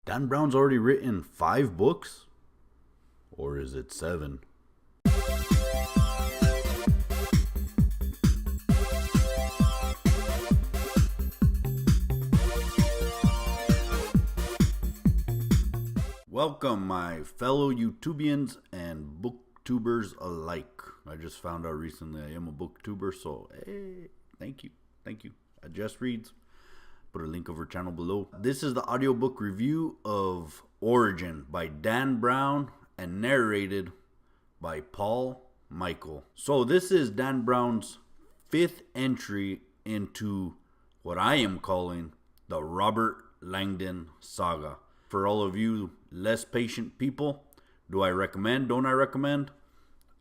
Dan Brown's already written 5 books? Or is it 7? Welcome, my fellow YouTubians and booktubers alike. I just found out recently I am a booktuber, so hey, thank you. I just reads. Put a link of her channel below. This is the audiobook review of Origin by Dan Brown and narrated by Paul Michael. So this is Dan Brown's 5th entry into what I am calling the Robert Langdon saga. For all of you less patient people, do I recommend? Don't I recommend?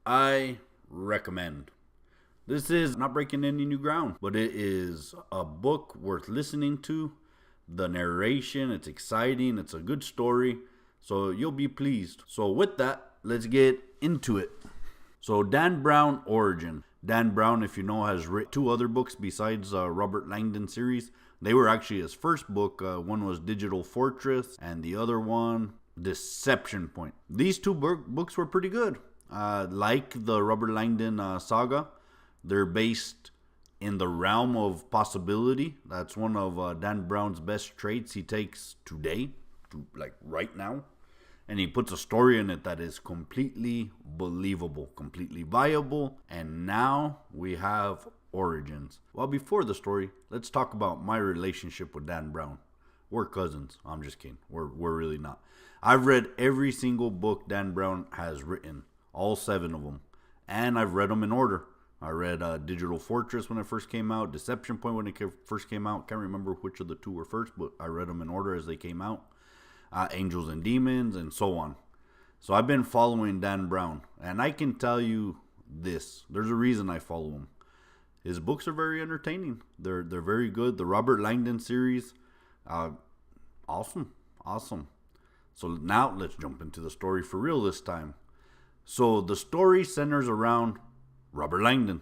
I recommend. This is not breaking any new ground, but it is a book worth listening to. The narration, it's exciting, it's a good story, so you'll be pleased. So with that, let's get into it. So Dan Brown, Origin. Dan Brown, if you know, has written 2 other books besides Robert Langdon series. They were actually his first book. One was Digital Fortress, and the other one, Deception Point. These 2 books were pretty good. Like the Robert Langdon saga, they're based in the realm of possibility. That's one of Dan Brown's best traits he takes today, like right now. And he puts a story in it that is completely believable, completely viable. And now we have Origins. Well, before the story, let's talk about my relationship with Dan Brown. We're cousins. I'm just kidding. We're really not. I've read every single book Dan Brown has written, all 7 of them. And I've read them in order. I read Digital Fortress when it first came out, Deception Point when it first came out. Can't remember which of the 2 were first, but I read them in order as they came out. Angels and Demons, and so on. So I've been following Dan Brown, and I can tell you this. There's a reason I follow him. His books are very entertaining. They're very good. The Robert Langdon series, awesome. So now let's jump into the story for real this time. So the story centers around Robert Langdon.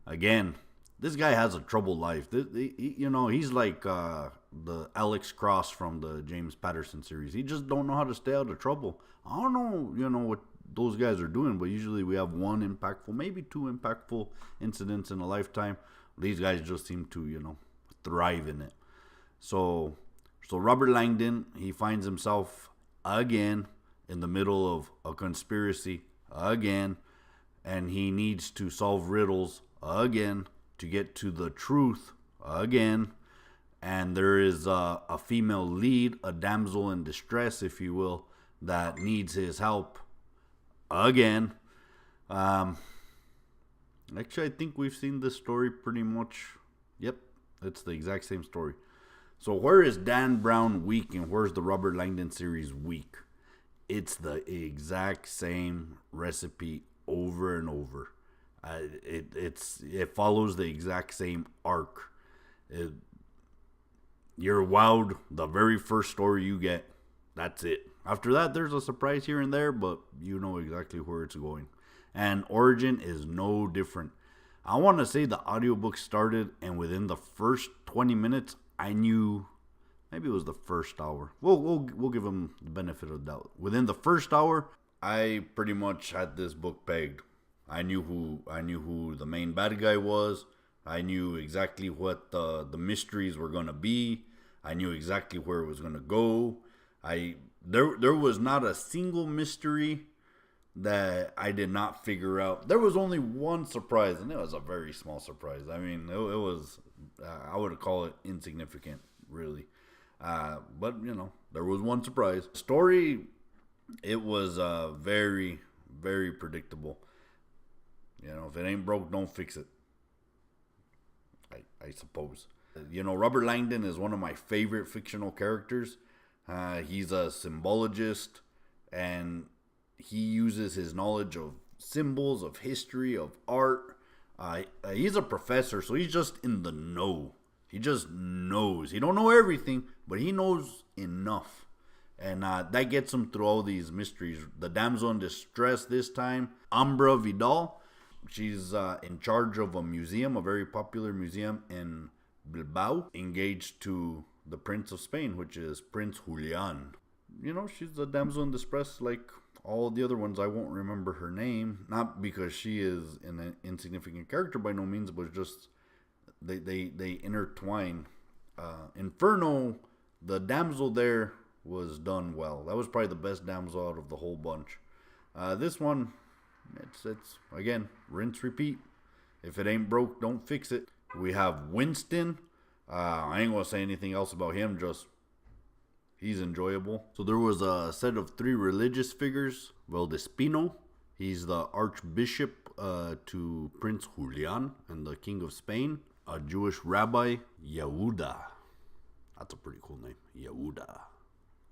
Again, this guy has a troubled life. He's like the Alex Cross from the James Patterson series. He just don't know how to stay out of trouble. I don't know, what those guys are doing, but usually we have 1 impactful, maybe 2 impactful incidents in a lifetime. These guys just seem to, thrive in it. So Robert Langdon, he finds himself again in the middle of a conspiracy again, and he needs to solve riddles again to get to the truth again. And there is a female lead, a damsel in distress, if you will, that needs his help again. Actually, I think we've seen this story pretty much. Yep, it's the exact same story. So where is Dan Brown weak and where's the Robert Langdon series weak? It's the exact same recipe over and over. It follows the exact same arc. You're wowed the very first story you get. That's it. After that, there's a surprise here and there, but you know exactly where it's going. And Origin is no different. I want to say the audiobook started, and within the first 20 minutes, I knew. Maybe it was the first hour. We'll give them the benefit of the doubt. Within the first hour, I pretty much had this book pegged. I knew who the main bad guy was. I knew exactly what the mysteries were gonna be. I knew exactly where it was gonna go. There was not a single mystery that I did not figure out. There was only one surprise, and it was a very small surprise. I mean, it was I would call it insignificant, really. But there was one surprise. Story, it was very, very predictable. If it ain't broke, don't fix it. I suppose. Robert Langdon is one of my favorite fictional characters. He's a symbologist, and he uses his knowledge of symbols, of history, of art. He's a professor, so he's just in the know. He just knows. He don't know everything, but he knows enough. And that gets him through all these mysteries. The damsel in distress this time, Umbra Vidal. She's in charge of a museum, a very popular museum in Bilbao, engaged to the Prince of Spain, which is Prince Julian. she's the damsel in distress like all the other ones. I won't remember her name, not because she is an insignificant character by no means, but just they intertwine. Inferno, the damsel there was done well. That was probably the best damsel out of the whole bunch. This one, it's again, rinse, repeat. If it ain't broke, don't fix it. We have Winston. I ain't gonna say anything else about him, just he's enjoyable. So there was a set of 3 religious figures. Valdespino, he's the archbishop to Prince Julian and the King of Spain. A Jewish rabbi, Yehuda. That's a pretty cool name, Yehuda.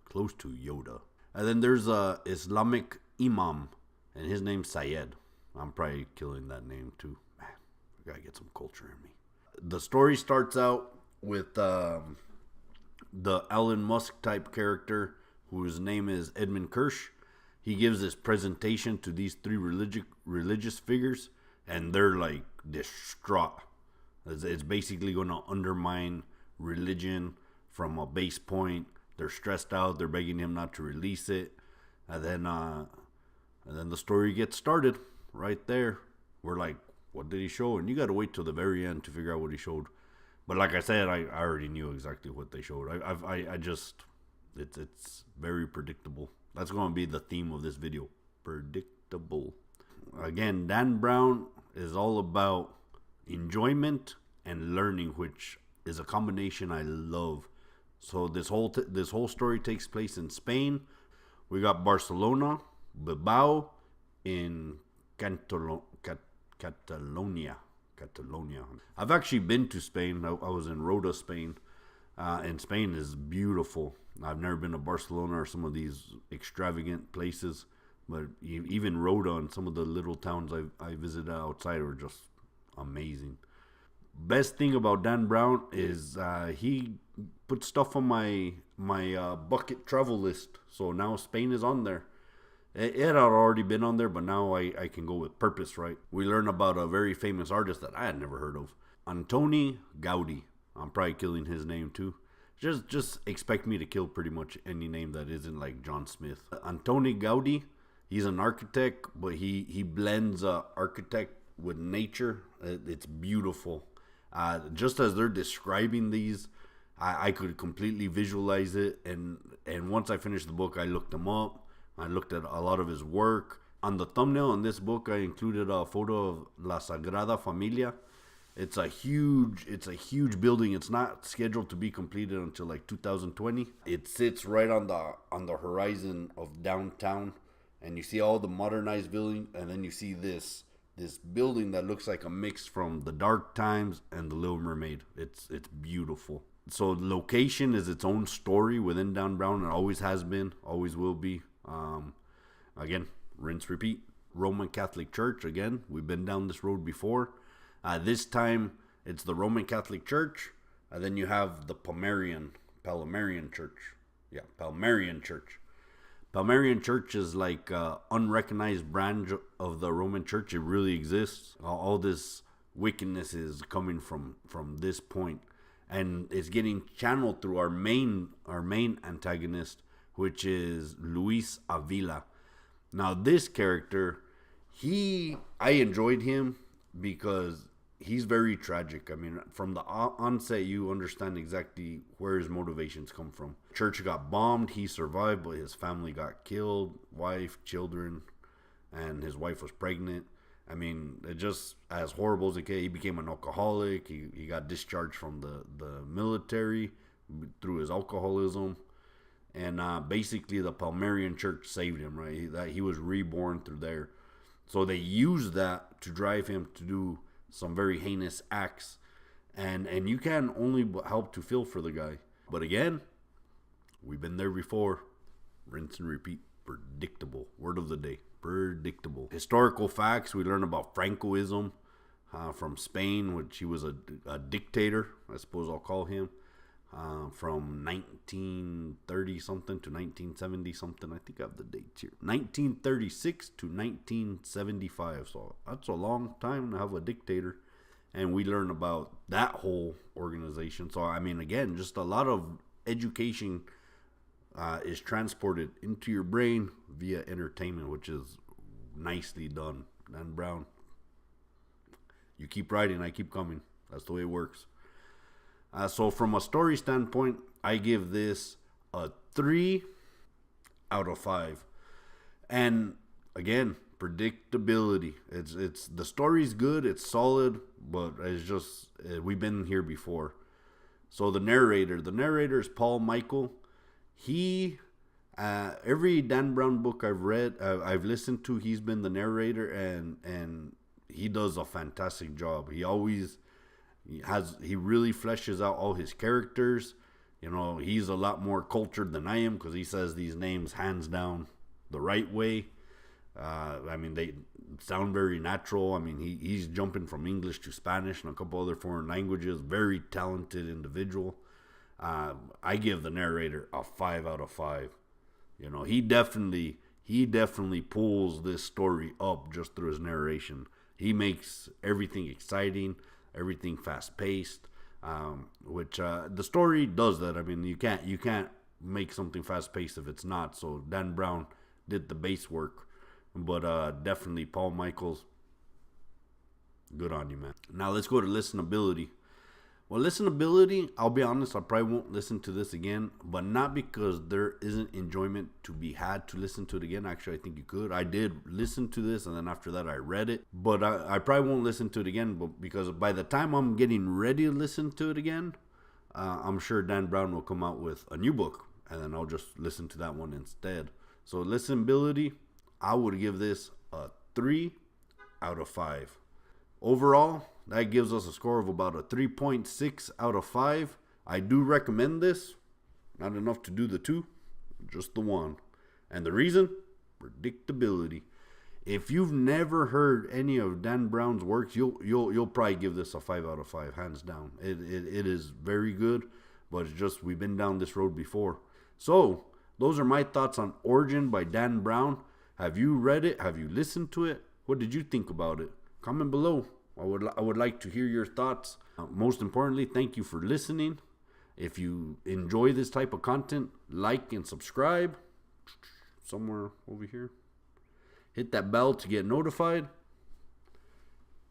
Close to Yoda. And then there's a Islamic imam, and his name's Syed. I'm probably killing that name too. Man, I gotta get some culture in me. The story starts out with the Elon Musk type character, whose name is Edmund Kirsch. He gives this presentation to these 3 religious figures, and they're like distraught. It's basically going to undermine religion from a base point. They're stressed out. They're begging him not to release it, and then the story gets started right there. We're like, what did he show? And you got to wait till the very end to figure out what he showed. But like I said, I already knew exactly what they showed. It's very predictable. That's going to be the theme of this video. Predictable. Again, Dan Brown is all about enjoyment and learning, which is a combination I love. So this whole story takes place in Spain. We got Barcelona, Bilbao, in Catalonia. I've actually been to Spain. I was in Rota, Spain. And Spain is beautiful. I've never been to Barcelona or some of these extravagant places, but even Rota and some of the little towns I visited outside were just amazing. Best thing about Dan Brown is he put stuff on my bucket travel list. So now Spain is on there. It had already been on there, but now I can go with purpose, right? We learn about a very famous artist that I had never heard of. Antoni Gaudi. I'm probably killing his name too. Just expect me to kill pretty much any name that isn't like John Smith. Antoni Gaudi, he's an architect, but he blends architect with nature. It's beautiful. Just as they're describing these, I could completely visualize it. And once I finished the book, I looked him up. I looked at a lot of his work. On the thumbnail in this book, I included a photo of La Sagrada Familia. It's a huge building. It's not scheduled to be completed until like 2020. It sits right on the horizon of downtown, and you see all the modernized building, and then you see this building that looks like a mix from The Dark Times and The Little Mermaid. It's beautiful. So the location is its own story within Dan Brown. It always has been, always will be. Again, rinse, repeat. Roman Catholic Church. Again, we've been down this road before. This time, it's the Roman Catholic Church, and then you have the Palmarian Church. Yeah, Palmarian Church. Palmarian Church is like an unrecognized branch of the Roman Church. It really exists. All this wickedness is coming from this point, and it's getting channeled through our main antagonist, which is Luis Avila. Now, this character, I enjoyed him because he's very tragic. I mean, from the onset, you understand exactly where his motivations come from. Church got bombed. He survived, but his family got killed. Wife, children, and his wife was pregnant. I mean, it just as horrible as it gets. He became an alcoholic. He got discharged from the military through his alcoholism. And basically, the Palmarian Church saved him, right? He was reborn through there. So they used that to drive him to do some very heinous acts. And you can only help to feel for the guy. But again, we've been there before. Rinse and repeat. Predictable. Word of the day. Predictable. Historical facts. We learn about Francoism from Spain, which he was a dictator, I suppose I'll call him. From 1930 something to 1970 something. I think I have the dates here. 1936 to 1975. So that's a long time to have a dictator. And we learn about that whole organization. So, I mean, again, just a lot of education is transported into your brain via entertainment, which is nicely done. Dan Brown, you keep writing, I keep coming. That's the way it works. So from a story standpoint, I give this a 3 out of 5. And again, predictability. It's the story's good, it's solid, but it's just we've been here before. So the narrator is Paul Michael. He every Dan Brown book I've read, I've listened to, he's been the narrator, and he does a fantastic job. He really fleshes out all his characters. You know, he's a lot more cultured than I am because he says these names hands down the right way. I mean, they sound very natural. I mean, he's jumping from English to Spanish and a couple other foreign languages. Very talented individual. I give the narrator a 5 out of 5. You know, he definitely pulls this story up just through his narration. He makes everything exciting, everything fast paced, which the story does that. I mean, you can't make something fast paced if it's not. So Dan Brown did the base work. But definitely Paul Michaels, good on you, man. Now let's go to listenability. Well, listenability, I'll be honest, I probably won't listen to this again, but not because there isn't enjoyment to be had to listen to it again. Actually, I think you could. I did listen to this, and then after that, I read it. But I probably won't listen to it again, but because by the time I'm getting ready to listen to it again, I'm sure Dan Brown will come out with a new book, and then I'll just listen to that one instead. So listenability, I would give this a 3 out of 5. Overall, that gives us a score of about a 3.6 out of 5. I do recommend this. Not enough to do the 2, just the 1. And the reason? Predictability. If you've never heard any of Dan Brown's works, you'll probably give this a 5 out of 5, hands down. It is very good, but it's just we've been down this road before. So, those are my thoughts on Origin by Dan Brown. Have you read it? Have you listened to it? What did you think about it? Comment below. I would like to hear your thoughts. Most importantly, thank you for listening. If you enjoy this type of content, like and subscribe. Somewhere over here. Hit that bell to get notified.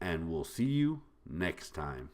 And we'll see you next time.